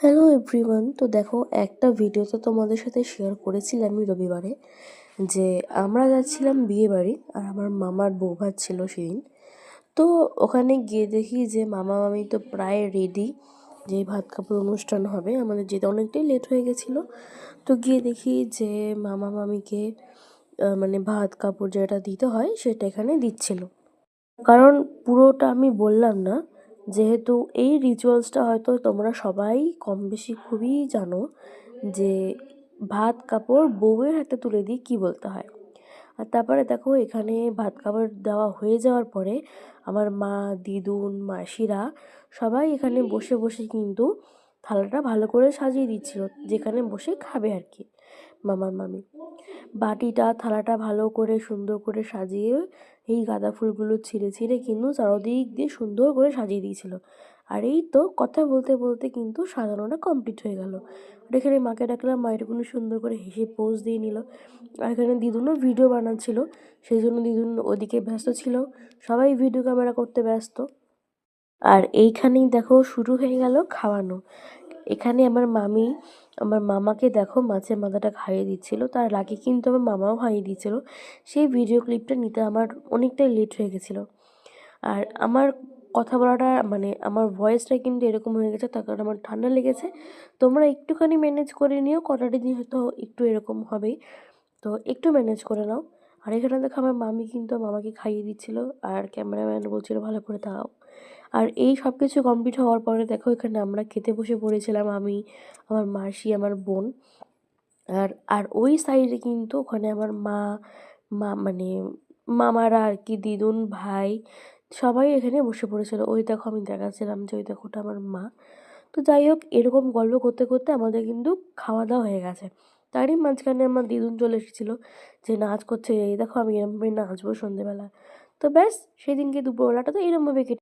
Hello everyone. তো দেখো, একটা ভিডিও তো তোমাদের সাথে শেয়ার করেছিলাম আমি রবিবারে, যে আমরা যাচ্ছিলাম বিয়ে বাড়ি আর আমার মামার বৌভাত ছিল সেদিন। তো ওখানে গিয়ে দেখি যে মামা মামি তো প্রায় রেডি, যে ভাত কাপড় অনুষ্ঠান হবে, আমাদের যেতে অনেকটাই লেট হয়ে গেছিলো। তো গিয়ে দেখি যে মামা মামিকে মানে ভাত কাপড় যেটা দিতে হয় সেটা এখানে দিচ্ছিল। কারণ পুরোটা আমি বললাম না, যেহেতু এই রিচুয়ালসটা হয়তো তোমরা সবাই কম বেশি খুবই জানো, যে ভাত কাপড় বউয়ের হাতে তুলে দিয়ে কী বলতে হয়। আর তারপরে দেখো, এখানে ভাত কাপড় দেওয়া হয়ে যাওয়ার পরে আমার মা, দিদুন, মাসিরা সবাই এখানে বসে বসে কিন্তু থালাটা ভালো করে সাজিয়ে দিচ্ছিল, যেখানে বসে খাবে আর কি মামার মামি। বাটিটা থালাটা ভালো করে সুন্দর করে সাজিয়ে এই গাঁদা ফুলগুলো ছিঁড়ে ছিঁড়ে কিন্তু চারদিক দিয়ে সুন্দর করে সাজিয়ে দিয়েছিল। আর এই তো কথা বলতে বলতে কিন্তু সাজানোটা কমপ্লিট হয়ে গেল। আর এখানে মাকে ডাকলাম, মা এরকম সুন্দর করে হেসে পোজ দিয়ে নিল। আর এখানে দিদুনও ভিডিও বানাচ্ছিল, সেই জন্য দিদুন ওদিকে ব্যস্ত ছিল, সবাই ভিডিও ক্যামেরা করতে ব্যস্ত। আর এইখানেই দেখো শুরু হয়ে গেল খাওয়ানো। এখানে আমার মামি আমার মামাকে দেখো মাছের মাথাটা খাইয়ে দিচ্ছিল, তার আগে কিন্তু আমার মামাও খাইয়ে দিচ্ছিল। সেই ভিডিও ক্লিপটা নিতে আমার অনেকটাই লেট হয়ে গেছিলো। আর আমার কথা বলাটা মানে আমার ভয়েসটা কিন্তু এরকম হয়ে গেছে, তার কারণ আমার ঠান্ডা লেগেছে। তোমরা একটুখানি ম্যানেজ করে নিও, কটাটি দিন হয়তো একটু এরকম হবেই, তো একটু ম্যানেজ করে নাও। আর এখানে দেখো আমার মামি কিন্তু মামাকে খাইয়ে দিচ্ছিল, আর ক্যামেরাম্যান বলছিল ভালো করে দাও। আর এই সব কিছু কমপ্লিট হওয়ার পরে দেখো, এখানে আমরা খেতে বসে পড়েছিলাম, আমি, আমার মাসি, আমার বোন। আর আর ওই সাইডে কিন্তু ওখানে আমার মা, মানে মামারা আর কি, দিদুন, ভাই, সবাই এখানে বসে পড়েছিল। ওই দেখো আমি দেখাচ্ছিলাম যে ওই দেখো ওটা আমার মা। তো যাই হোক, এরকম গল্প করতে করতে আমাদের কিন্তু খাওয়া দাওয়া হয়ে গেছে। তারই মাঝখানে আমার দিদুন চলে এসেছিলো, যে নাচ করছে, এই দেখো আমি এরমভাবে নাচবো সন্ধেবেলা। তো ব্যাস, সেদিনকে দুপুরবেলাটা তো এরমভাবে কেটে